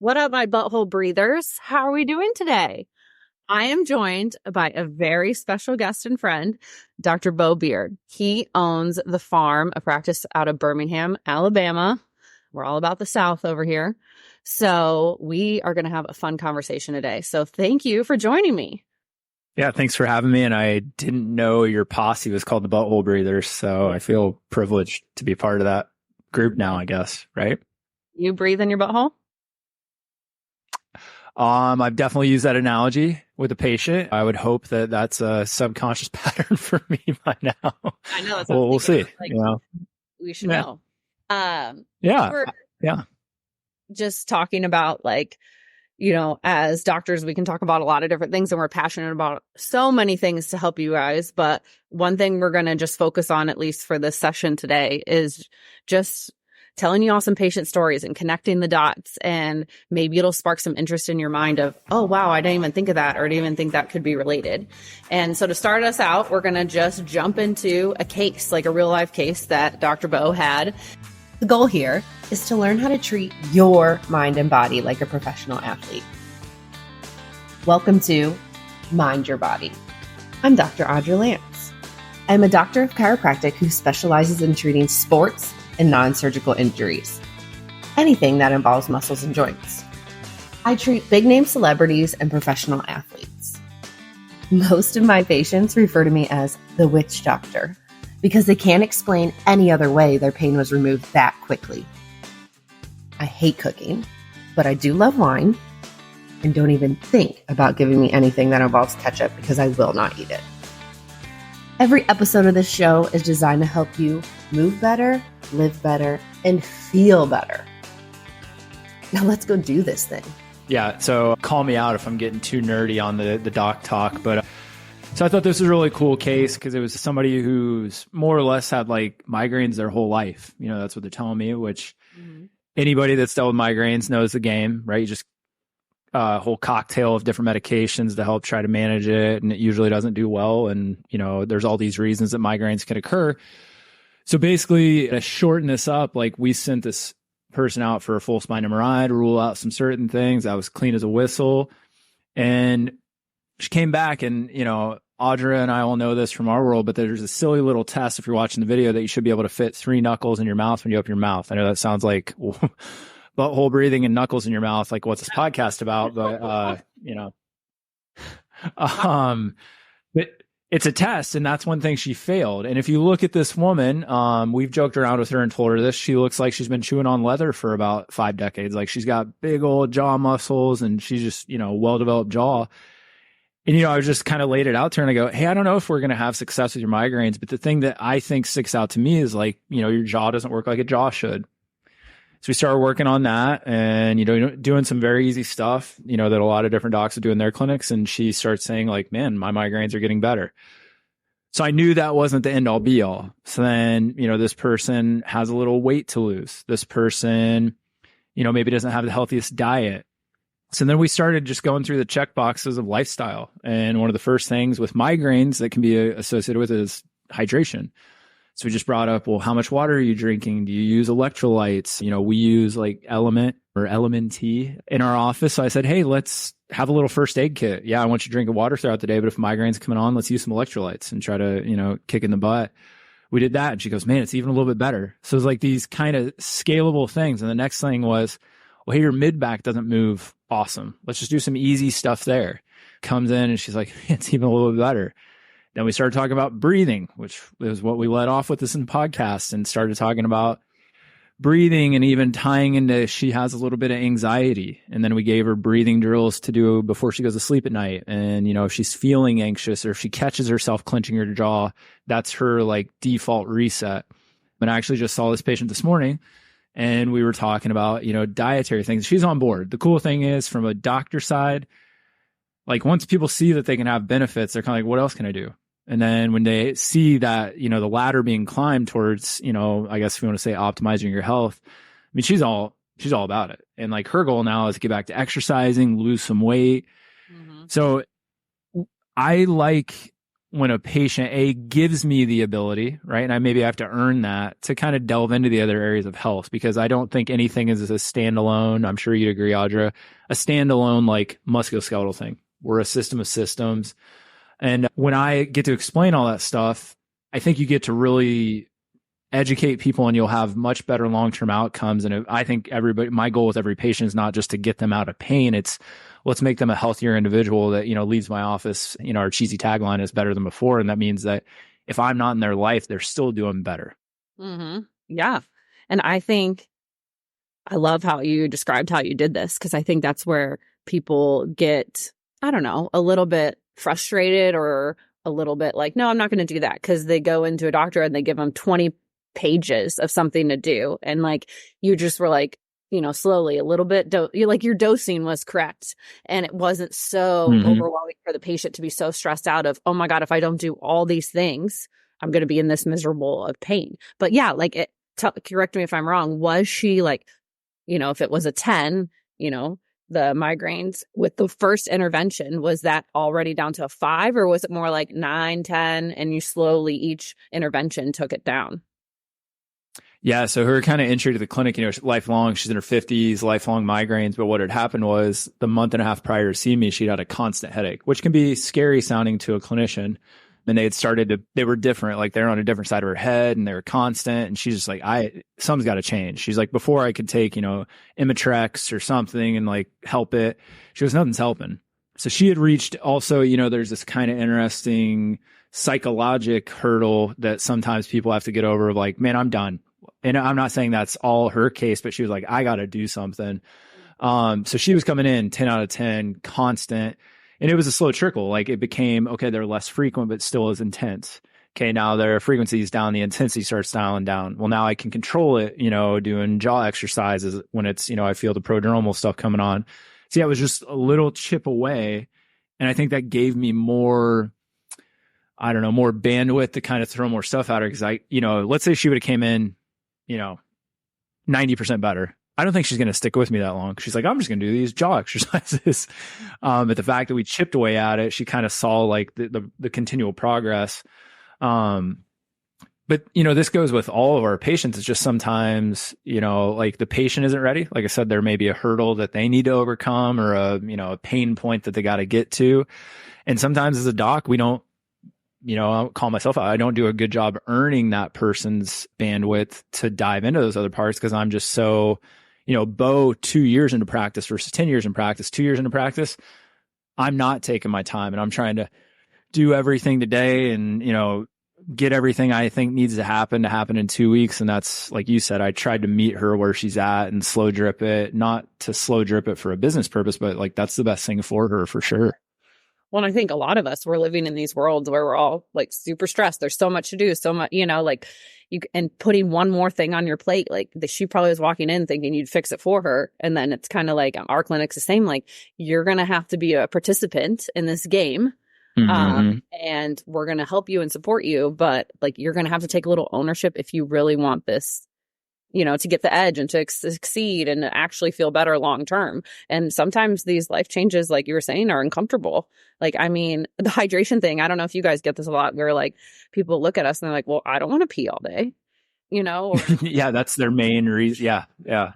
What up, my butthole breathers? How are we doing today? I am joined by a very special guest and friend, Dr. Beau Beard. He owns the farm, a practice out of Birmingham, Alabama. We're all about the South over here. So we are going to have a fun conversation today. So thank you for joining me. Yeah, thanks for having me. And I didn't know your posse was called the Butthole Breathers. So I feel privileged to be part of that group now, I guess, right? You breathe in your butthole? I've definitely used that analogy with a patient. I would hope that that's a subconscious pattern for me by now. I know. That's we'll see. Like, you know? We should know. Yeah. Just talking about, like, you know, as doctors, we can talk about a lot of different things and we're passionate about so many things to help you guys. But one thing we're going to just focus on, at least for this session today, is just telling you all some patient stories and connecting the dots. And maybe it'll spark some interest in your mind of, oh, wow, I didn't even think of that, or I didn't even think that could be related. And so to start us out, we're going to just jump into a case, like a real life case that Dr. Beau had. The goal here is to learn how to treat your mind and body like a professional athlete. Welcome to Mind Your Body. I'm Dr. Audrey Lance. I'm a doctor of chiropractic who specializes in treating sports and non-surgical injuries, anything that involves muscles and joints. I treat big name celebrities and professional athletes. Most of my patients refer to me as the witch doctor because they can't explain any other way their pain was removed that quickly. I hate cooking, but I do love wine, and don't even think about giving me anything that involves ketchup because I will not eat it. Every episode of this show is designed to help you move better, live better, and feel better. Now let's go do this thing. Yeah. So call me out if I'm getting too nerdy on the doc talk. But so I thought this was a really cool case because it was somebody who's more or less had like migraines their whole life. You know, that's what they're telling me, which anybody that's dealt with migraines knows the game, right? You just a whole cocktail of different medications to help try to manage it. And it usually doesn't do well. And, you know, there's all these reasons that migraines can occur. So basically, to shorten this up, like we sent this person out for a full spine MRI to rule out some certain things. I was clean as a whistle. And she came back and, you know, Audra and I all know this from our world, but there's a silly little test if you're watching the video that you should be able to fit 3 knuckles in your mouth when you open your mouth. I know that sounds like butthole breathing and knuckles in your mouth. Like, what's this podcast about? But, you know, but it's a test. And that's one thing she failed. And if you look at this woman, we've joked around with her and told her this. She looks like she's been chewing on leather for about 5 decades. Like, she's got big old jaw muscles and she's just, you know, well-developed jaw. And, you know, I was just kind of laid it out to her and I go, hey, I don't know if we're going to have success with your migraines, but the thing that I think sticks out to me is, like, you know, your jaw doesn't work like a jaw should. So we started working on that and, you know, doing some very easy stuff, you know, that a lot of different docs are doing in their clinics. And she starts saying, like, man, my migraines are getting better. So I knew that wasn't the end all be all. So then, you know, this person has a little weight to lose. This person, you know, maybe doesn't have the healthiest diet. So then we started just going through the check boxes of lifestyle. And one of the first things with migraines that can be associated with is hydration. So we just brought up, well, how much water are you drinking? Do you use electrolytes? You know, we use like Element or Element T in our office. So I said, hey, let's have a little first aid kit. Yeah, I want you drinking water throughout the day, but if migraine's coming on, let's use some electrolytes and try to, you know, kick in the butt. We did that. And she goes, man, it's even a little bit better. So it's like these kind of scalable things. And the next thing was, well, hey, your mid back doesn't move. Awesome. Let's just do some easy stuff there. Comes in and she's like, it's even a little bit better. Then we started talking about breathing, which is what we led off with this in the podcast, and started talking about breathing and even tying into she has a little bit of anxiety. And then we gave her breathing drills to do before she goes to sleep at night. And, you know, if she's feeling anxious or if she catches herself clenching her jaw, that's her like default reset. But I actually just saw this patient this morning and we were talking about, you know, dietary things. She's on board. The cool thing is, from a doctor side, like, once people see that they can have benefits, they're kind of like, what else can I do? And then when they see that, you know, the ladder being climbed towards, you know, I guess if you want to say optimizing your health, I mean, she's all about it. And like, her goal now is to get back to exercising, lose some weight. So I like when a patient gives me the ability, right? And maybe I have to earn that to kind of delve into the other areas of health, because I don't think anything is a standalone. I'm sure you'd agree, Audra, a standalone like musculoskeletal thing. We're a system of systems. And when I get to explain all that stuff, I think you get to really educate people and you'll have much better long-term outcomes. And I think my goal with every patient is not just to get them out of pain. It's let's make them a healthier individual that, leaves my office. Our cheesy tagline is better than before. And that means that if I'm not in their life, they're still doing better. Mm-hmm. Yeah. And I think I love how you described how you did this, because I think that's where people get, I don't know, a little bit frustrated or a little bit like, no, I'm not going to do that, because they go into a doctor and they give them 20 pages of something to do. And like, you just were like, slowly a little bit, your dosing was correct. And it wasn't so overwhelming for the patient to be so stressed out of, oh my God, if I don't do all these things, I'm going to be in this miserable of pain. But yeah, like correct me if I'm wrong. Was she like, if it was a 10, the migraines with the first intervention, was that already down to a 5, or was it more like 9, 10, and you slowly each intervention took it down? Yeah. So her kind of entry to the clinic, lifelong, she's in her 50s, lifelong migraines. But what had happened was the month and a half prior to seeing me, she'd had a constant headache, which can be scary sounding to a clinician. And they were different, like they're on a different side of her head and they were constant. And she's just like, something's got to change. She's like, before I could take, Imitrex or something and like help it, she goes, nothing's helping. So she had reached also, there's this kind of interesting psychologic hurdle that sometimes people have to get over of like, man, I'm done. And I'm not saying that's all her case, but she was like, I got to do something. So she was coming in 10 out of 10, constant. And it was a slow trickle. Like it became, okay, they're less frequent, but still as intense. Okay, now their frequency is down, the intensity starts dialing down. Well, now I can control it, doing jaw exercises when it's, I feel the prodromal stuff coming on. So yeah, it was just a little chip away. And I think that gave me more bandwidth to kind of throw more stuff at her. Cause let's say she would have came in, 90% better. I don't think she's going to stick with me that long. She's like, I'm just going to do these jaw exercises. But the fact that we chipped away at it, she kind of saw like the continual progress. But this goes with all of our patients. It's just sometimes, like the patient isn't ready. Like I said, there may be a hurdle that they need to overcome or a pain point that they got to get to. And sometimes as a doc, we don't, I'll call myself out. I don't do a good job earning that person's bandwidth to dive into those other parts because I'm just so, Beau 2 years into practice versus 10 years in practice, 2 years into practice, I'm not taking my time and I'm trying to do everything today and, get everything I think needs to happen in 2 weeks. And that's, like you said, I tried to meet her where she's at and slow drip it, not to slow drip it for a business purpose, but like that's the best thing for her for sure. Well, I think a lot of us, we're living in these worlds where we're all like super stressed. There's so much to do, so much, like and putting one more thing on your plate, like she probably was walking in thinking you'd fix it for her. And then it's kind of like our clinic's the same, like you're going to have to be a participant in this game. And we're going to help you and support you, but like, you're going to have to take a little ownership if you really want this, to get the edge and to succeed and to actually feel better long term. And sometimes these life changes, like you were saying, are uncomfortable. Like, I mean, the hydration thing, I don't know if you guys get this a lot where like people look at us and they're like, well, I don't want to pee all day, Or, yeah, that's their main reason. Yeah. Yeah.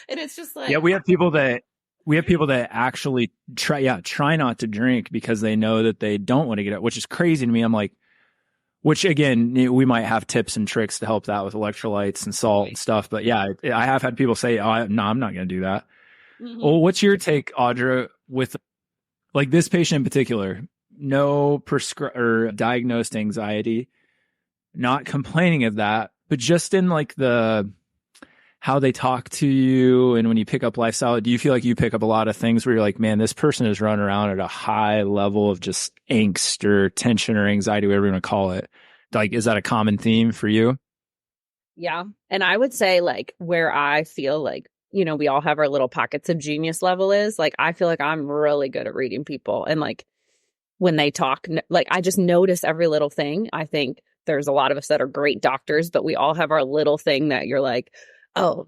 And it's just like, yeah, we have people that actually try not to drink because they know that they don't want to get it, which is crazy to me. I'm like, which again, we might have tips and tricks to help that with electrolytes and salt and stuff. But yeah, I have had people say, oh, no, I'm not going to do that. Well, what's your take, Audra, with like this patient in particular, no or diagnosed anxiety, not complaining of that, but just in like how they talk to you and when you pick up lifestyle, do you feel like you pick up a lot of things where you're like, man, this person is running around at a high level of just angst or tension or anxiety, whatever you want to call it? Like, is that a common theme for you? Yeah. And I would say like where I feel like, we all have our little pockets of genius level is like, I feel like I'm really good at reading people. And like when they talk, like I just notice every little thing. I think there's a lot of us that are great doctors, but we all have our little thing that you're like, oh,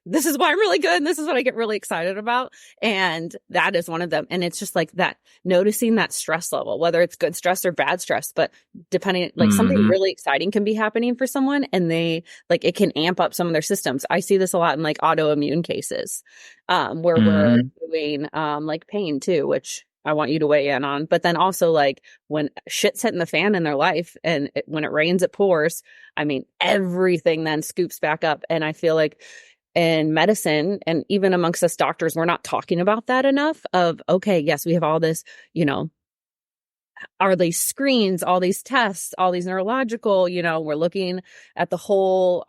this is why I'm really good. And this is what I get really excited about. And that is one of them. And it's just like that, noticing that stress level, whether it's good stress or bad stress, but depending, like something really exciting can be happening for someone and they like, it can amp up some of their systems. I see this a lot in like autoimmune cases, where we're doing, like pain too, which I want you to weigh in on. But then also like when shit's hitting the fan in their life and when it rains, it pours. I mean, everything then scoops back up. And I feel like in medicine and even amongst us doctors, we're not talking about that enough of, okay, yes, we have all this, you know, are these screens, all these tests, all these neurological, you know, we're looking at the whole,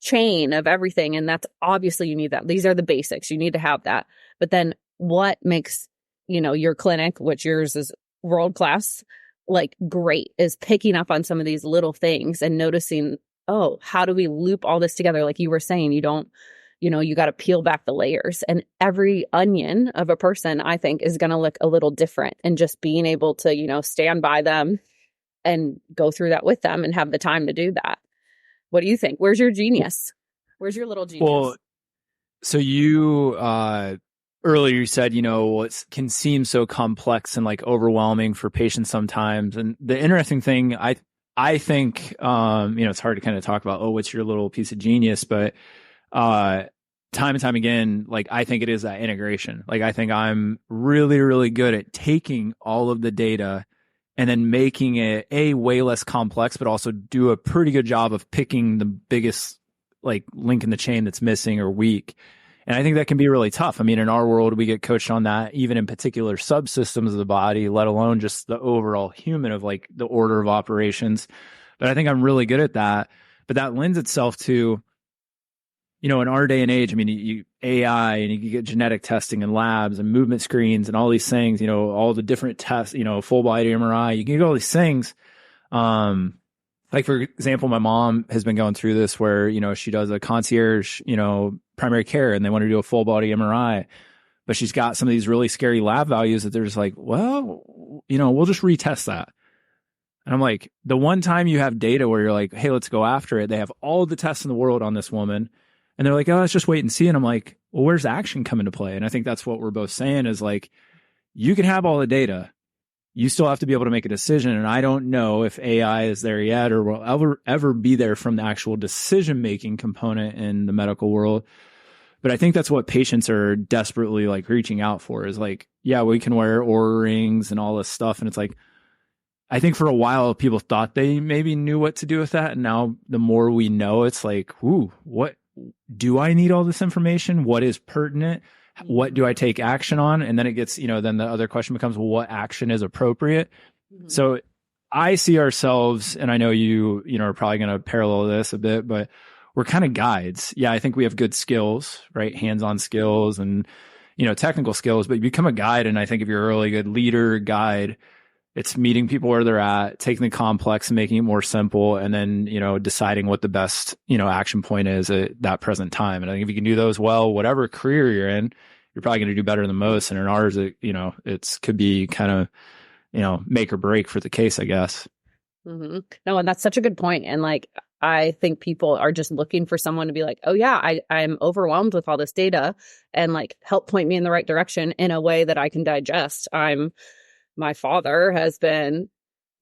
chain of everything. And that's obviously you need that. These are the basics. You need to have that. But then what makes, you know, your clinic, which yours is world class, like great, is picking up on some of these little things and noticing, oh, how do we loop all this together? Like you were saying, you don't, you know, you got to peel back the layers, and every onion of a person, I think, is going to look a little different, and just being able to, you know, stand by them and go through that with them and have the time to do that. What do you think? Where's your genius? Where's your little genius? Well, so you, earlier you said, you know, it can seem so complex and like overwhelming for patients sometimes. And the interesting thing, I think, you know, it's hard to kind of talk about, oh, what's your little piece of genius? But time and time again, like I think it is that integration. Like I think I'm really, really good at taking all of the data and then making it way less complex, but also do a pretty good job of picking the biggest like link in the chain that's missing or weak. And I think that can be really tough. I mean, in our world, we get coached on that, even in particular subsystems of the body, let alone just the overall human of like the order of operations. But I think I'm really good at that. But that lends itself to, you know, in our day and age, I mean, you AI and you get genetic testing and labs and movement screens and all these things, you know, all the different tests, you know, full body MRI, you can get all these things. Like, for example, my mom has been going through this where, you know, she does a concierge, you know, primary care and they want to do a full body MRI, but she's got some of these really scary lab values that they're just like, well, you know, we'll just retest that. And I'm like, the one time you have data where you're like, hey, let's go after it. They have all the tests in the world on this woman. And they're like, oh, let's just wait and see. And I'm like, well, where's action come into play? And I think that's what we're both saying is like, you can have all the data. You still have to be able to make a decision. And I don't know if AI is there yet or will ever be there from the actual decision-making component in the medical world. But I think that's what patients are desperately like reaching out for is like, yeah, we can wear Oura rings and all this stuff. And it's like, I think for a while people thought they maybe knew what to do with that. And now the more we know, it's like, ooh, what do I need all this information? What is pertinent? What do I take action on? And then it gets, you know, then the other question becomes, well, what action is appropriate? Mm-hmm. So I see ourselves, and I know you know, are probably going to parallel this a bit, but we're kind of guides. Yeah, I think we have good skills, right? Hands-on skills and, you know, technical skills, but you become a guide. And I think if you're a really good leader, guide, it's meeting people where they're at, taking the complex and making it more simple, and then, you know, deciding what the best, you know, action point is at that present time. And I think if you can do those well, whatever career you're in, you're probably going to do better than most. And in ours, it, you know, could be kind of, you know, make or break for the case, I guess. Mm-hmm. No, and that's such a good point. And like, I think people are just looking for someone to be like, oh yeah, I'm overwhelmed with all this data, and like help point me in the right direction in a way that I can digest. My father has been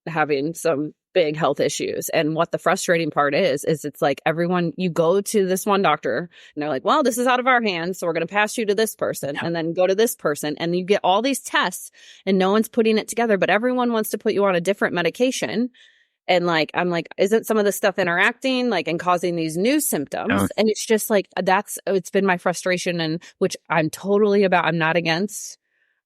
having some big health issues. And what the frustrating part is it's like everyone, you go to this one doctor and they're like, well, this is out of our hands, so we're going to pass you to this person, and then go to this person. And you get all these tests and no one's putting it together, but everyone wants to put you on a different medication. And like, I'm like, isn't some of this stuff interacting like and causing these new symptoms? No. And it's just like, it's been my frustration, and which I'm totally about. I'm not against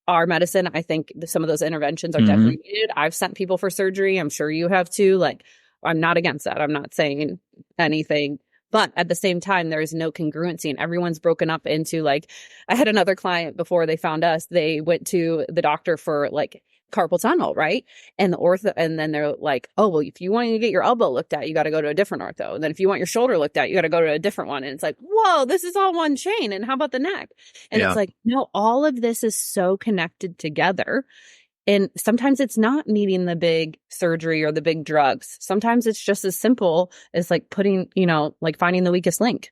our medicine. I think some of those interventions are definitely needed. I've sent people for surgery. I'm sure you have too. Like, I'm not against that. I'm not saying anything. But at the same time, there is no congruency, and everyone's broken up into like, I had another client before they found us. They went to the doctor for like carpal tunnel, right? And the ortho, and then they're like, oh, well, if you want to get your elbow looked at, you got to go to a different ortho. And then if you want your shoulder looked at, you got to go to a different one. And it's like, whoa, this is all one chain. And how about the neck? And it's like, no, all of this is so connected together. And sometimes it's not needing the big surgery or the big drugs. Sometimes it's just as simple as like putting, like finding the weakest link.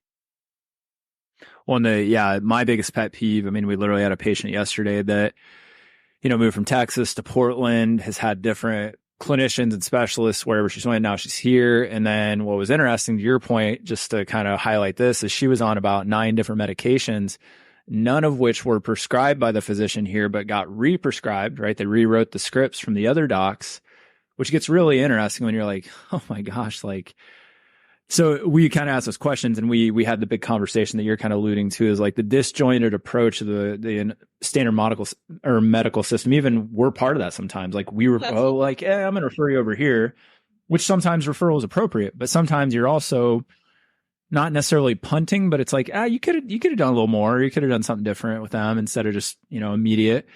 Well, my biggest pet peeve, I mean, we literally had a patient yesterday that, moved from Texas to Portland, has had different clinicians and specialists wherever she's went. Now she's here. And then what was interesting to your point, just to kind of highlight this, is she was on about 9 different medications, none of which were prescribed by the physician here, but got re-prescribed, right? They rewrote the scripts from the other docs, which gets really interesting when you're like, oh my gosh, like, so we kind of asked those questions, and we had the big conversation that you're kind of alluding to, is like the disjointed approach of the standard medical system. Even we're part of that sometimes. Like I'm going to refer you over here, which sometimes referral is appropriate, but sometimes you're also not necessarily punting, but it's like, you could have done a little more. You could have done something different with them instead of just, immediate.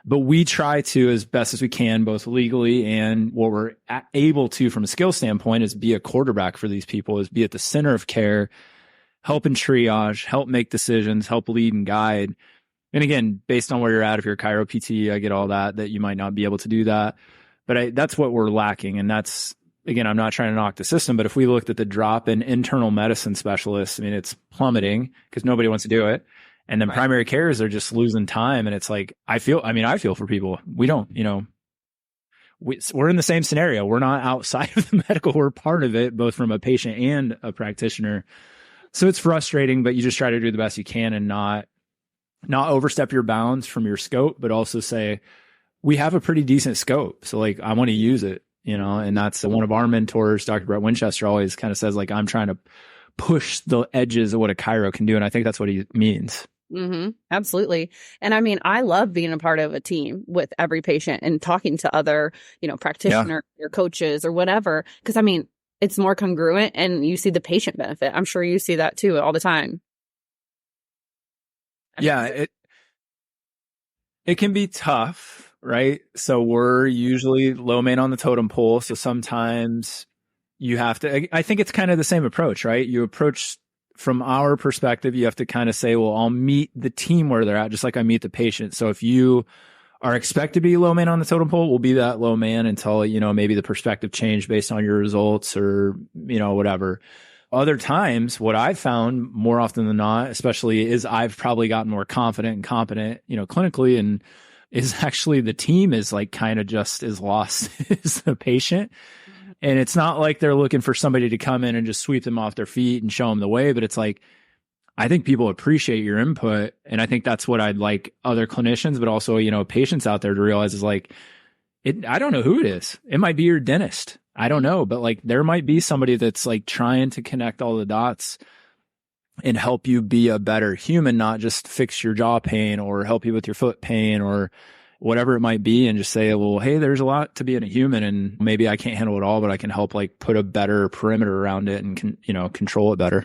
But we try to, as best as we can, both legally and what we're able to from a skill standpoint, is be a quarterback for these people, is be at the center of care, help in triage, help make decisions, help lead and guide. And again, based on where you're at, if you're a chiro PT, I get all that you might not be able to do that. But that's what we're lacking. And that's, again, I'm not trying to knock the system, but if we looked at the drop in internal medicine specialists, I mean, it's plummeting because nobody wants to do it. And then primary cares are just losing time. And it's like, I feel for people. We don't, we're in the same scenario. We're not outside of the medical. We're part of it, both from a patient and a practitioner. So it's frustrating, but you just try to do the best you can and not overstep your bounds from your scope, but also say, we have a pretty decent scope. So like, I want to use it, and that's one of our mentors, Dr. Brett Winchester, always kind of says, like, I'm trying to push the edges of what a chiro can do. And I think that's what he means. Mm-hmm. Absolutely. And I mean, I love being a part of a team with every patient and talking to other, practitioners or coaches or whatever. Because I mean, it's more congruent and you see the patient benefit. I'm sure you see that too all the time. Yeah, it can be tough, right? So we're usually low man on the totem pole. So sometimes you have to, I think it's kind of the same approach, right? You approach from our perspective, you have to kind of say, well, I'll meet the team where they're at, just like I meet the patient. So if you are expected to be low man on the totem pole, we'll be that low man until, maybe the perspective changed based on your results or, whatever. Other times, what I've found more often than not, especially, is I've probably gotten more confident and competent, clinically, and is actually the team is like kind of just as lost as the patient. And it's not like they're looking for somebody to come in and just sweep them off their feet and show them the way. But it's like, I think people appreciate your input. And I think that's what I'd like other clinicians, but also, patients out there to realize is like, I don't know who it is. It might be your dentist. I don't know. But like, there might be somebody that's like trying to connect all the dots and help you be a better human, not just fix your jaw pain or help you with your foot pain or whatever it might be, and just say, well, hey, there's a lot to being a human, and maybe I can't handle it all, but I can help like put a better perimeter around it and control it better.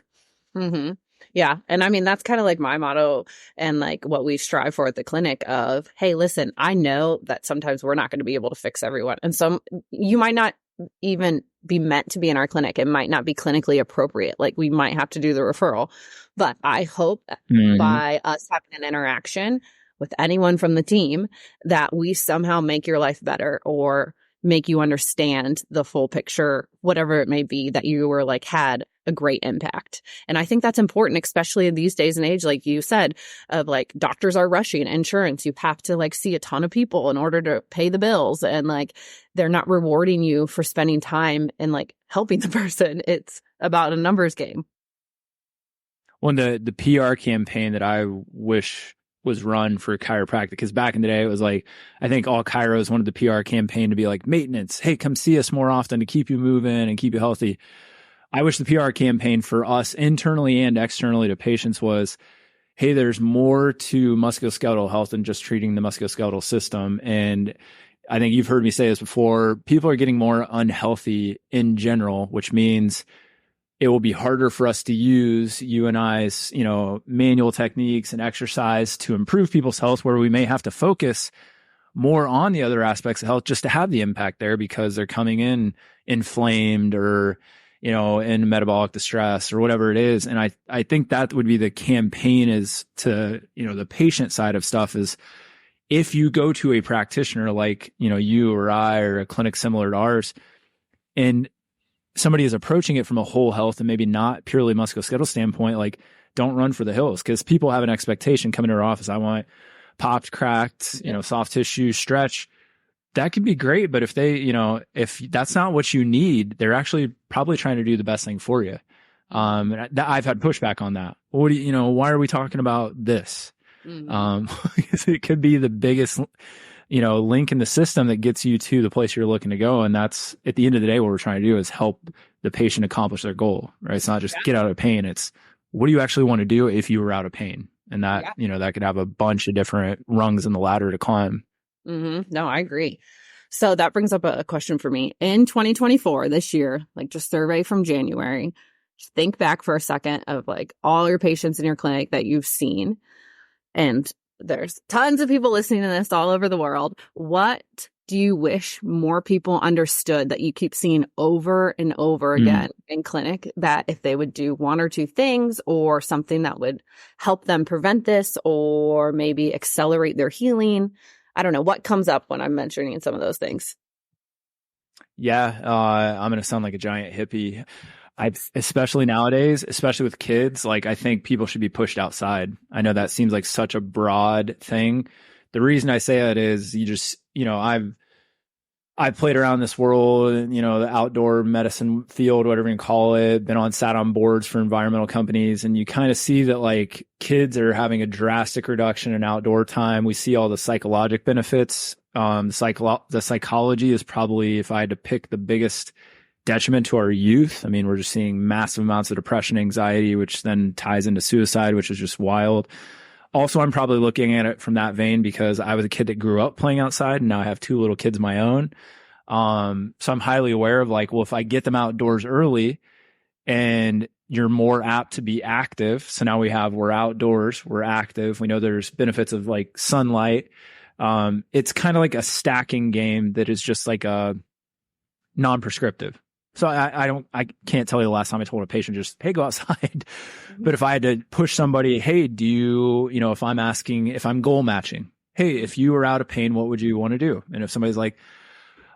Mm-hmm. Yeah. And I mean, that's kind of like my motto and like what we strive for at the clinic of, hey, listen, I know that sometimes we're not going to be able to fix everyone. And so you might not even be meant to be in our clinic. It might not be clinically appropriate. Like we might have to do the referral, but I hope by us having an interaction with anyone from the team that we somehow make your life better or make you understand the full picture, whatever it may be, that you were like had a great impact. And I think that's important, especially in these days and age, like you said, of like doctors are rushing insurance. You have to like see a ton of people in order to pay the bills, and like they're not rewarding you for spending time and like helping the person. It's about a numbers game. Well, the PR campaign that I wish was run for chiropractic, because back in the day it was like, I think all chiros wanted the PR campaign to be like maintenance. Hey, come see us more often to keep you moving and keep you healthy. I wish the PR campaign for us internally and externally to patients was, hey, there's more to musculoskeletal health than just treating the musculoskeletal system. And I think you've heard me say this before, people are getting more unhealthy in general, which means it will be harder for us to use you and I's, manual techniques and exercise to improve people's health, where we may have to focus more on the other aspects of health just to have the impact there, because they're coming in inflamed or, in metabolic distress or whatever it is. And I think that would be the campaign, is to, the patient side of stuff is, if you go to a practitioner like, you or I, or a clinic similar to ours, and somebody is approaching it from a whole health and maybe not purely musculoskeletal standpoint, like, don't run for the hills, because people have an expectation coming to our office. I want popped, cracked, soft tissue, stretch. That could be great. But if they, if that's not what you need, they're actually probably trying to do the best thing for you. And I've had pushback on that. What do why are we talking about this? It could be the biggest, link in the system that gets you to the place you're looking to go. And that's, at the end of the day, what we're trying to do is help the patient accomplish their goal, right? It's not just get out of pain. It's, what do you actually want to do if you were out of pain? And that, that could have a bunch of different rungs in the ladder to climb. No, I agree. So that brings up a question for me. In 2024, this year, like, just survey from January, just think back for a second of like all your patients in your clinic that you've seen. And there's tons of people listening to this all over the world. What do you wish more people understood that you keep seeing over and over again in clinic, that if they would do one or two things or something that would help them prevent this or maybe accelerate their healing? I don't know what comes up when I'm mentioning some of those things. Yeah. I'm going to sound like a giant hippie. Especially nowadays, especially with kids, like, I think people should be pushed outside. I know that seems like such a broad thing. The reason I say that is you just, I've played around this world, the outdoor medicine field, whatever you call it, sat on boards for environmental companies. And you kind of see that, like, kids are having a drastic reduction in outdoor time. We see all the psychologic benefits. The psychology is probably, if I had to pick, the biggest detriment to our youth. I mean, we're just seeing massive amounts of depression, anxiety, which then ties into suicide, which is just wild. Also, I'm probably looking at it from that vein because I was a kid that grew up playing outside, and now I have two little kids of my own. So I'm highly aware of, like, well, if I get them outdoors early, and you're more apt to be active. So now we're outdoors, we're active. We know there's benefits of, like, sunlight. It's kind of like a stacking game that is just like a non-prescriptive. So I can't tell you the last time I told a patient just, hey, go outside. But if I had to push somebody, hey, do you, if I'm goal matching, hey, if you were out of pain, what would you want to do? And if somebody's like,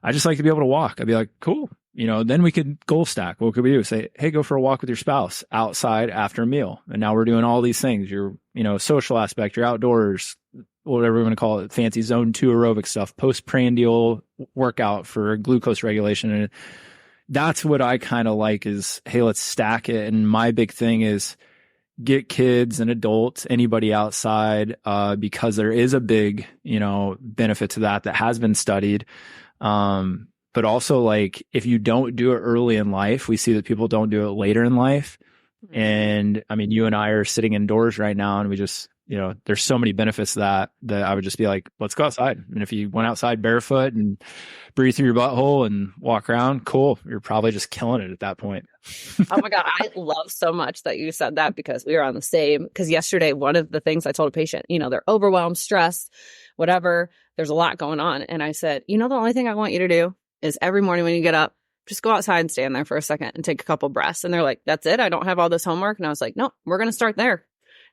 I just like to be able to walk, I'd be like, cool. Then we could goal stack. What could we do? Say, hey, go for a walk with your spouse outside after a meal. And now we're doing all these things. Your, social aspect, your outdoors, whatever we want to call it, fancy zone 2 aerobic stuff, postprandial workout for glucose regulation. And that's what I kind of like is, hey, let's stack it. And my big thing is get kids and adults, anybody outside, because there is a big, benefit to that has been studied. But also, like, if you don't do it early in life, we see that people don't do it later in life. And I mean, you and I are sitting indoors right now, and we just, there's so many benefits that I would just be like, let's go outside. And if you went outside barefoot and breathe through your butthole and walk around, cool. You're probably just killing it at that point. Oh my God. I love so much that you said that, because we were on the same, because yesterday, one of the things I told a patient, they're overwhelmed, stressed, whatever, there's a lot going on. And I said, the only thing I want you to do is every morning when you get up, just go outside and stand there for a second and take a couple breaths. And they're like, that's it? I don't have all this homework? And I was like, no, we're going to start there.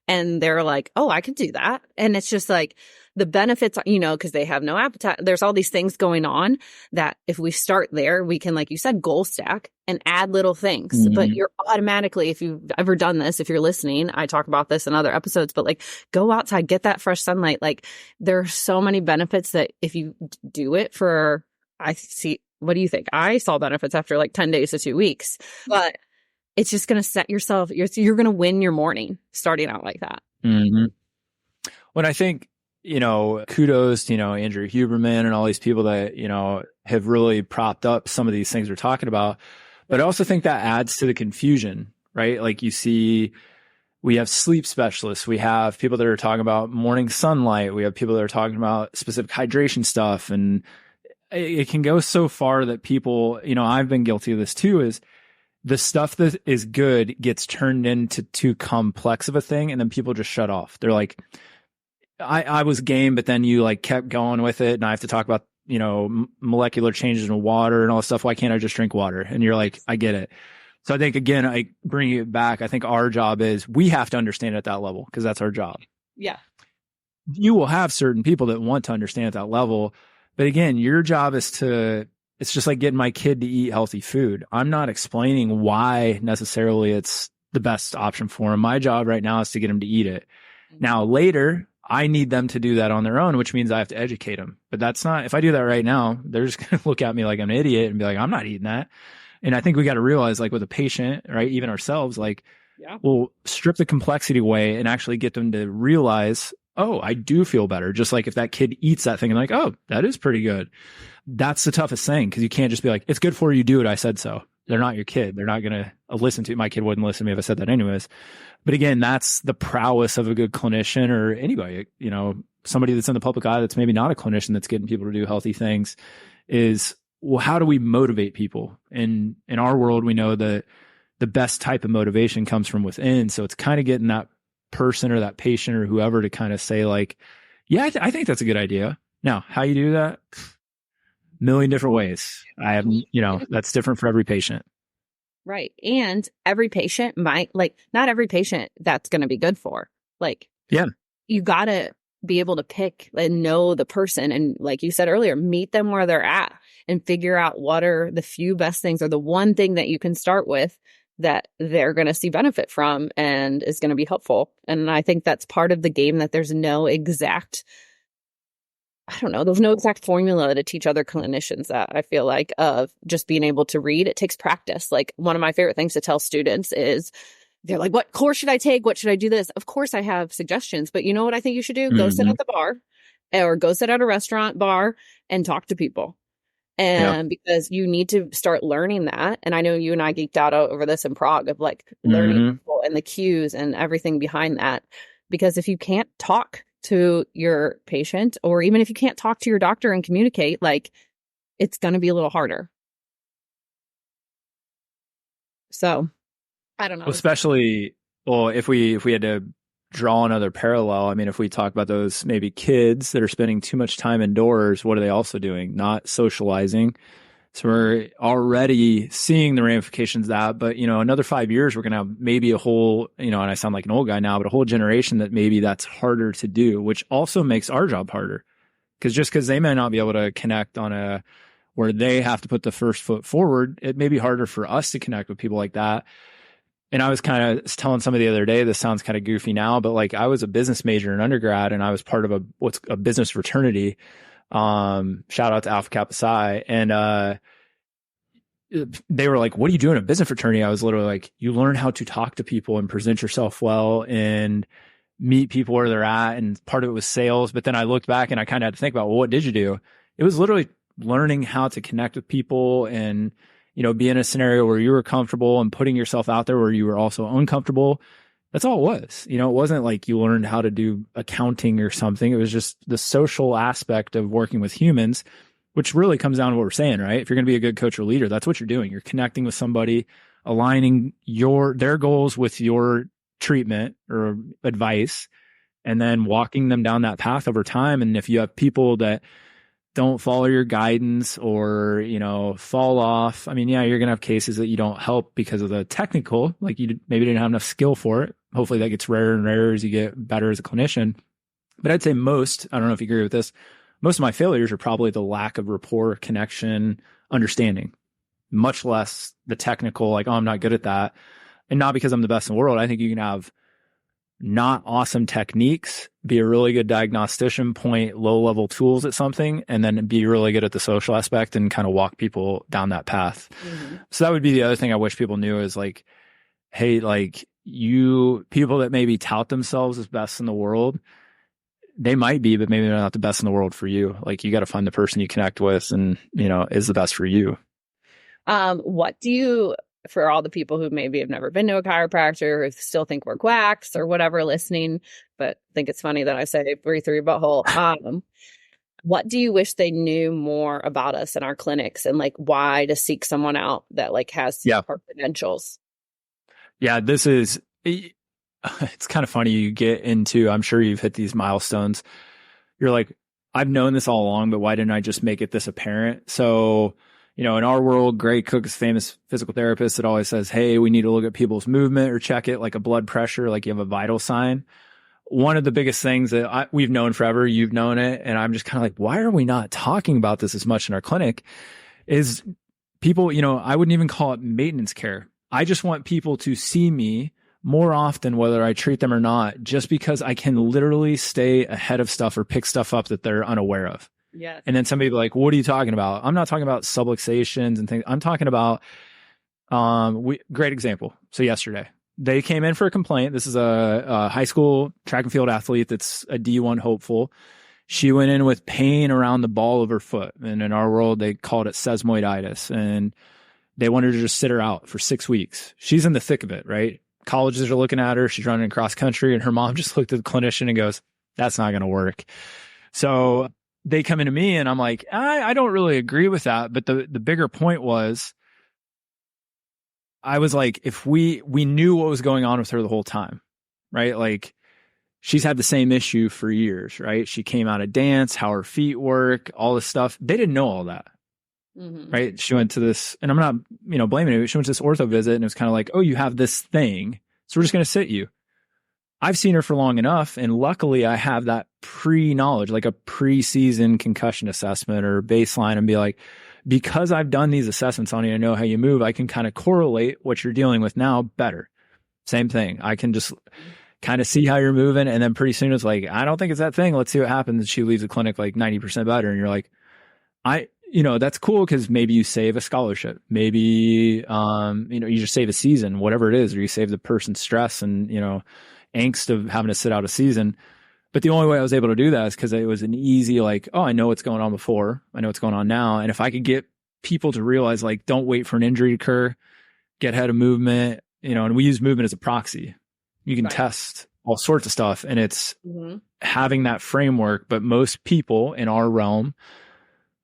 And they're like, oh, I can do that. And it's just like the benefits, because they have no appetite. There's all these things going on that if we start there, we can, like you said, goal stack and add little things. Mm-hmm. But you're automatically, if you've ever done this, if you're listening, I talk about this in other episodes, but like, go outside, get that fresh sunlight. Like, there are so many benefits that if you do it for, what do you think? I saw benefits after like 10 days to 2 weeks, but it's just going to set yourself, you're going to win your morning starting out like that. Mm-hmm. When I think, kudos to, Andrew Huberman and all these people that, have really propped up some of these things we're talking about. But I also think that adds to the confusion, right? Like, you see, we have sleep specialists. We have people that are talking about morning sunlight. We have people that are talking about specific hydration stuff. And it can go so far that people, I've been guilty of this too, is the stuff that is good gets turned into too complex of a thing. And then people just shut off. They're like, I was game, but then you like kept going with it. And I have to talk about, molecular changes in water and all this stuff. Why can't I just drink water? And you're like, I get it. So I think, again, I bring it back. I think our job is we have to understand at that level, because that's our job. Yeah. you will have certain people that want to understand at that level. But again, your job is it's just like getting my kid to eat healthy food. I'm not explaining why necessarily it's the best option for him. My job right now is to get him to eat it. Now, later, I need them to do that on their own, which means I have to educate them. But that's not, if I do that right now, they're just going to look at me like I'm an idiot and be like, I'm not eating that. And I think we got to realize, like with a patient, right, even ourselves, like, we'll strip the complexity away and actually get them to realize, oh, I do feel better. Just like if that kid eats that thing and like, oh, that is pretty good. That's the toughest thing, because you can't just be like, it's good for you, do it, I said so. They're not your kid. They're not going to listen to, my kid wouldn't listen to me if I said that anyways. But again, that's the prowess of a good clinician, or anybody, you know, somebody that's in the public eye that's maybe not a clinician that's getting people to do healthy things, is, well, how do we motivate people? And in our world, we know that the best type of motivation comes from within. So it's kind of getting that person or that patient or whoever to kind of say like, yeah, I think that's a good idea. Now, how you do that? Million different ways. I have, you know, that's different for every patient. Right. And every patient might, like, not every patient that's going to be good for. Like, yeah, you got to be able to pick and know the person. And like you said earlier, meet them where they're at and figure out what are the few best things, or the one thing that you can start with that they're going to see benefit from and is going to be helpful. And I think that's part of the game, that there's no exact, I don't know, there's no exact formula to teach other clinicians that, I feel like, of just being able to read. It takes practice. Like, one of my favorite things to tell students is, they're like, what course should I take? What should I do this? Of course I have suggestions, but you know what I think you should do? Go sit at the bar, or go sit at a restaurant bar and talk to people. And because you need to start learning that. And I know you and I geeked out over this in Prague, of like learning people and the cues and everything behind that. Because if you can't talk to your patient, or even if you can't talk to your doctor and communicate, like, it's going to be a little harder. So I don't know. Especially, well, if we had to draw another parallel, I mean, if we talk about those maybe kids that are spending too much time indoors, what are they also doing? Not socializing. So we're already seeing the ramifications of that. But, you know, another 5 years, we're going to have maybe a whole, you know, and I sound like an old guy now, but a whole generation that maybe that's harder to do, which also makes our job harder. Because they may not be able to connect on where they have to put the first foot forward, it may be harder for us to connect with people like that. And I was kind of telling somebody the other day, this sounds kind of goofy now, but like, I was a business major in undergrad, and I was part of a business fraternity. Shout out to Alpha Kappa Psi. And they were like, what do you do in a business fraternity? I was literally like, you learn how to talk to people and present yourself well and meet people where they're at. And part of it was sales. But then I looked back and I kind of had to think about, well, what did you do? It was literally learning how to connect with people and, you know, be in a scenario where you were comfortable and putting yourself out there where you were also uncomfortable. That's all it was. You know, it wasn't like you learned how to do accounting or something. It was just the social aspect of working with humans, which really comes down to what we're saying, right? If you're going to be a good coach or leader, that's what you're doing. You're connecting with somebody, aligning their goals with your treatment or advice, and then walking them down that path over time. And if you have people that don't follow your guidance, or, you know, fall off, I mean, yeah, you're going to have cases that you don't help because of the technical, like you maybe didn't have enough skill for it. Hopefully that gets rarer and rarer as you get better as a clinician. But I'd say I don't know if you agree with this, most of my failures are probably the lack of rapport, connection, understanding, much less the technical, like, oh, I'm not good at that. And not because I'm the best in the world. I think you can have not awesome techniques, be a really good diagnostician, point low-level tools at something, and then be really good at the social aspect and kind of walk people down that path. So that would be the other thing I wish people knew, is like, hey, like, people that maybe tout themselves as best in the world, they might be, but maybe they're not the best in the world for you. Like, you got to find the person you connect with and, you know, is the best for you. What do you, for all the people who maybe have never been to a chiropractor, or still think we're quacks or whatever listening, but think it's funny that I say breathe through your butthole. What do you wish they knew more about us and our clinics, and like why to seek someone out that like has our credentials? Yeah, it's kind of funny. You get into, I'm sure you've hit these milestones. You're like, I've known this all along, but why didn't I just make it this apparent? So, you know, in our world, Gray Cook is a famous physical therapist that always says, hey, we need to look at people's movement or check it like a blood pressure, like you have a vital sign. one of the biggest things that we've known forever, you've known it, and I'm just kind of like, why are we not talking about this as much in our clinic? Is people, I wouldn't even call it maintenance care. I just want people to see me more often, whether I treat them or not, just because I can literally stay ahead of stuff or pick stuff up that they're unaware of. Yes. And then somebody be like, what are you talking about? I'm not talking about subluxations and things. I'm talking about, great example. So yesterday they came in for a complaint. This is a high school track and field athlete that's a D1 hopeful. She went in with pain around the ball of her foot. And in our world, they called it sesamoiditis. And they wanted to just sit her out for 6 weeks. She's in the thick of it, right? Colleges are looking at her. She's running cross country. And her mom just looked at the clinician and goes, that's not going to work. So they come into me and I'm like, I don't really agree with that. But the bigger point was, I was like, if we knew what was going on with her the whole time, right? Like, she's had the same issue for years, right? She came out of dance, how her feet work, all this stuff. They didn't know all that, right? She went to this, and I'm not, blaming her. She went to this ortho visit and it was kind of like, oh, you have this thing. So we're just going to sit you. I've seen her for long enough. And luckily I have that pre-knowledge, like a pre-season concussion assessment or baseline, and be like, because I've done these assessments on you, I know how you move. I can kind of correlate what you're dealing with now better. Same thing. I can just kind of see how you're moving. And then pretty soon it's like, I don't think it's that thing. Let's see what happens. And she leaves the clinic like 90% better. And you're like, that's cool. Cause maybe you save a scholarship. Maybe, you just save a season, whatever it is, or you save the person's stress and, angst of having to sit out a season. But the only way I was able to do that is because it was an easy, like, oh, I know what's going on before. I know what's going on now. And if I could get people to realize, like, don't wait for an injury to occur, get ahead of movement, and we use movement as a proxy. You can test all sorts of stuff. And it's having that framework. But most people in our realm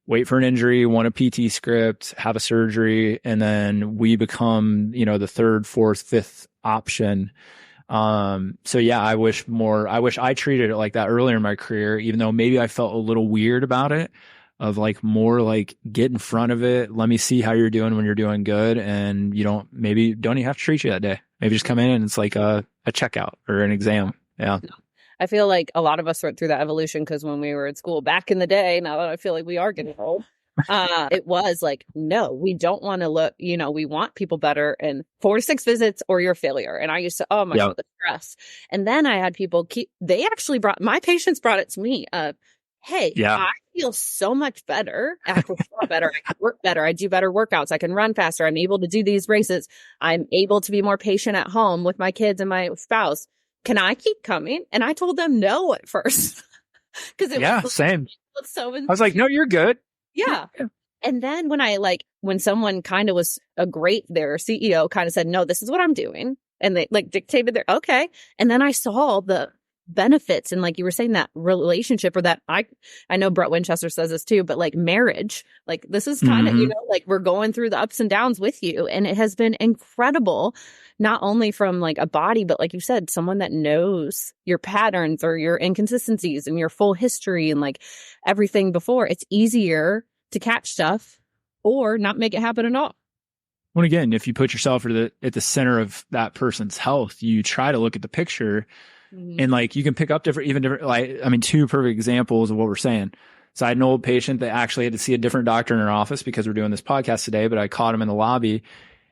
wait for an injury, want a PT script, have a surgery, and then we become, the third, fourth, fifth option. So yeah, I wish I treated it like that earlier in my career, even though maybe I felt a little weird about it, of like more like get in front of it. Let me see how you're doing when you're doing good. And don't even have to treat you that day. Maybe just come in and it's like a checkout or an exam. Yeah. I feel like a lot of us went through that evolution because when we were at school back in the day, now that I feel like we are getting old, it was like, no, we don't want to look, we want people better in 4 to 6 visits or you're a failure. And I used to, oh my God, the stress. And then I had people my patients brought it to me. Hey, I feel so much better. I feel better. I can work better. I do better workouts. I can run faster. I'm able to do these races. I'm able to be more patient at home with my kids and my spouse. Can I keep coming? And I told them no at first. Because same. So I was like, no, you're good. Yeah. And then when someone kind of was their CEO kind of said, no, this is what I'm doing. And they dictated okay. And then I saw the benefits. And like you were saying, that relationship, or that I know Brett Winchester says this too, but like marriage, like this is kind of, we're going through the ups and downs with you. And it has been incredible, not only from like a body, but like you said, someone that knows your patterns or your inconsistencies and your full history and like everything before. It's easier to catch stuff or not make it happen at all. Well, again, if you put yourself at the center of that person's health, you try to look at the picture. And like, you can pick up different, two perfect examples of what we're saying. So I had an old patient that actually had to see a different doctor in her office because we're doing this podcast today, but I caught him in the lobby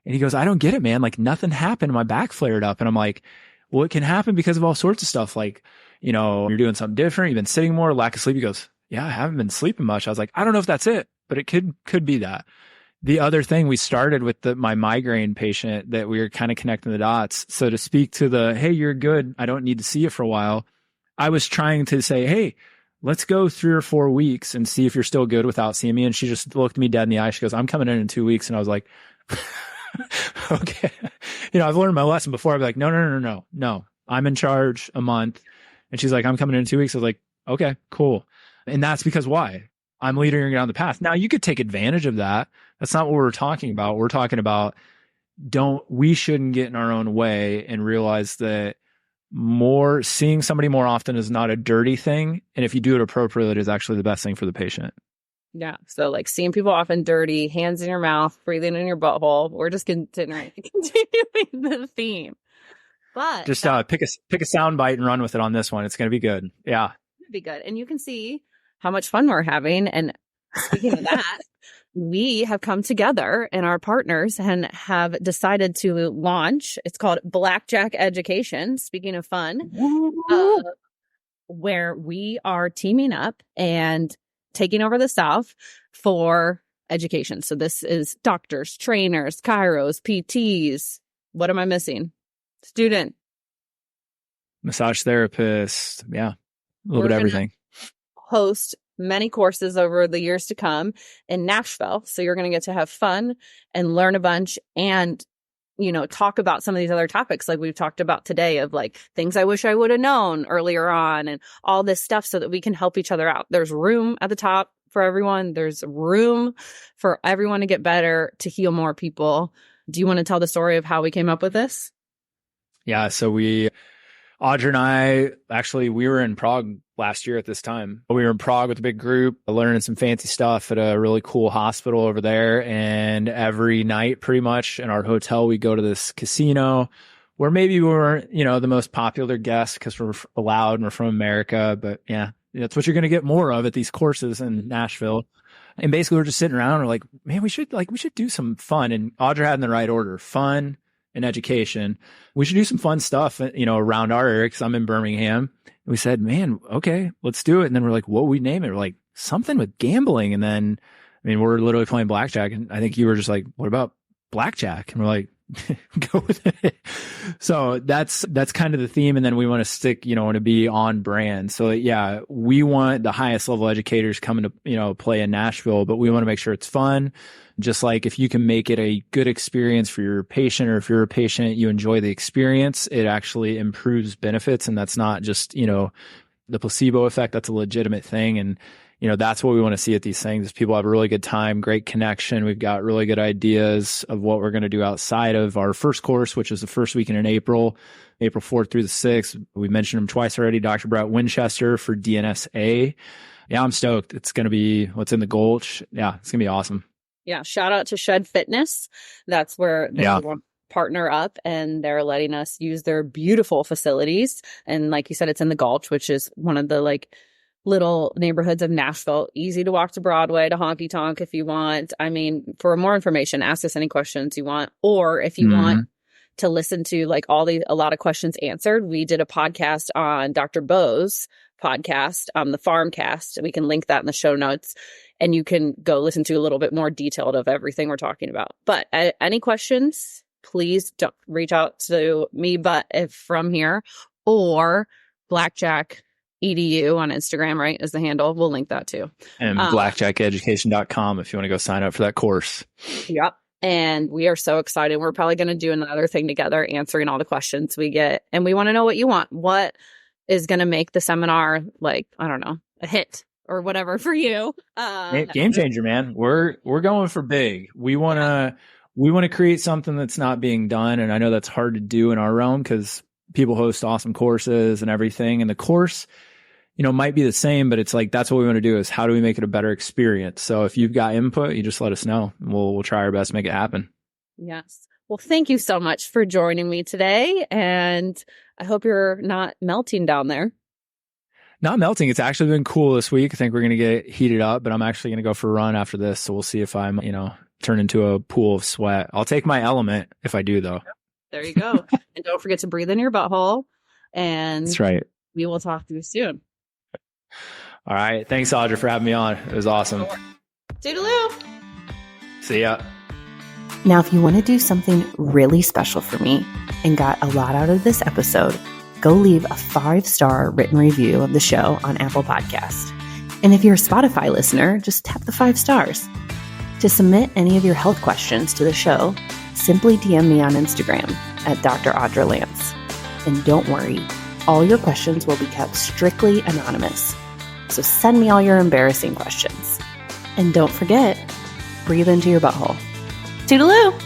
and he goes, I don't get it, man. Like nothing happened. My back flared up. And I'm like, well, it can happen because of all sorts of stuff. Like, you're doing something different. You've been sitting more, lack of sleep. He goes, yeah, I haven't been sleeping much. I was like, I don't know if that's it, but it could be that. The other thing, we started with my migraine patient that we were kind of connecting the dots. So to speak to hey, you're good, I don't need to see you for a while. I was trying to say, hey, let's go 3 or 4 weeks and see if you're still good without seeing me. And she just looked me dead in the eye. She goes, I'm coming in 2 weeks. And I was like, okay. I've learned my lesson before. I'd be like, no, I'm in charge a month. And she's like, I'm coming in 2 weeks. I was like, okay, cool. And that's because why? I'm leading her down the path. Now you could take advantage of that. That's not what we're talking about. We're talking about we shouldn't get in our own way and realize that seeing somebody more often is not a dirty thing. And if you do it appropriately, it is actually the best thing for the patient. Yeah. So like seeing people often dirty, hands in your mouth, breathing in your butthole. We're just continuing the theme. But just pick a sound bite and run with it on this one. It's going to be good. Yeah. It'd be good. And you can see how much fun we're having. And speaking of that, we have come together and our partners and have decided to launch. It's called Blackjack Education. Speaking of fun, where we are teaming up and taking over the South for education. So this is doctors, trainers, chiros, PTs. What am I missing? Student. Massage therapist. Yeah. A little bit of everything. Host many courses over the years to come in Nashville. So you're going to get to have fun and learn a bunch and, you know, talk about some of these other topics like we've talked about today of like things I wish I would have known earlier on and all this stuff so that we can help each other out. There's room at the top for everyone. There's room for everyone to get better, to heal more people. Do you want to tell the story of how we came up with this? Yeah. So Audra and I, actually, we were in Prague last year at this time. We were in Prague with a big group, learning some fancy stuff at a really cool hospital over there. And every night, pretty much in our hotel, we go to this casino where maybe we weren't, you know, the most popular guests because we're allowed and we're from America. But yeah, that's what you're going to get more of at these courses in Nashville. And basically, we're just sitting around and we're like, man, we should do some fun. And Audra had in the right order, fun and education. We should do some fun stuff, you know, around our area because I'm in Birmingham. And we said, man, okay, let's do it. And then we're like, what we name it? We're like, something with gambling. And then, I mean, we're literally playing blackjack. And I think you were just like, what about blackjack? And we're like, go with it. So that's kind of the theme. And then we want to stick, you know, to be on brand. So yeah, we want the highest level educators coming to, you know, play in Nashville, but we want to make sure it's fun. Just like if you can make it a good experience for your patient, or if you're a patient, you enjoy the experience, it actually improves benefits. And that's not just, you know, the placebo effect. That's a legitimate thing. And, you know, that's what we want to see at these things is people have a really good time, great connection. We've got really good ideas of what we're going to do outside of our first course, which is the first weekend in April 4th through the 6th. We mentioned him twice already, Dr. Brett Winchester for DNSA. Yeah, I'm stoked. It's going to be what's in the Gulch. Yeah, it's going to be awesome. Yeah. Shout out to Shed Fitness. That's where they want to partner up and they're letting us use their beautiful facilities. And like you said, it's in the Gulch, which is one of the like little neighborhoods of Nashville. Easy to walk to Broadway, to Honky Tonk if you want. I mean, for more information, ask us any questions you want. Or if you want to listen to like a lot of questions answered, we did a podcast on Dr. Beau's podcast, the Farmcast. We can link that in the show notes. And you can go listen to a little bit more detailed of everything we're talking about. But any questions, please don't reach out to me, but if from here or Blackjack EDU on Instagram, right, is the handle. We'll link that too. And blackjackeducation.com if you want to go sign up for that course. Yep. And we are so excited. We're probably going to do another thing together, answering all the questions we get. And we want to know what you want. What is going to make the seminar, like, I don't know, a hit or whatever for you. Game changer, man. We're going for big. We want to create something that's not being done. And I know that's hard to do in our realm because people host awesome courses and everything. And the course, you know, might be the same, but it's like, that's what we want to do is how do we make it a better experience? So if you've got input, you just let us know. We'll try our best to make it happen. Yes. Well, thank you so much for joining me today. And I hope you're not melting down there. Not melting. It's actually been cool this week. I think we're going to get heated up, but I'm actually going to go for a run after this. So we'll see if I'm, you know, turn into a pool of sweat. I'll take my element if I do, though. There you go. And don't forget to breathe in your butthole. And that's right. We will talk to you soon. All right. Thanks, Audra, for having me on. It was awesome. Toodaloo. See ya. Now, if you want to do something really special for me and got a lot out of this episode, go leave a 5-star written review of the show on Apple Podcast. And if you're a Spotify listener, just tap the 5 stars. To submit any of your health questions to the show, simply DM me on Instagram at Dr. Audra Lance. And don't worry, all your questions will be kept strictly anonymous. So send me all your embarrassing questions. And don't forget, breathe into your butthole. Toodaloo!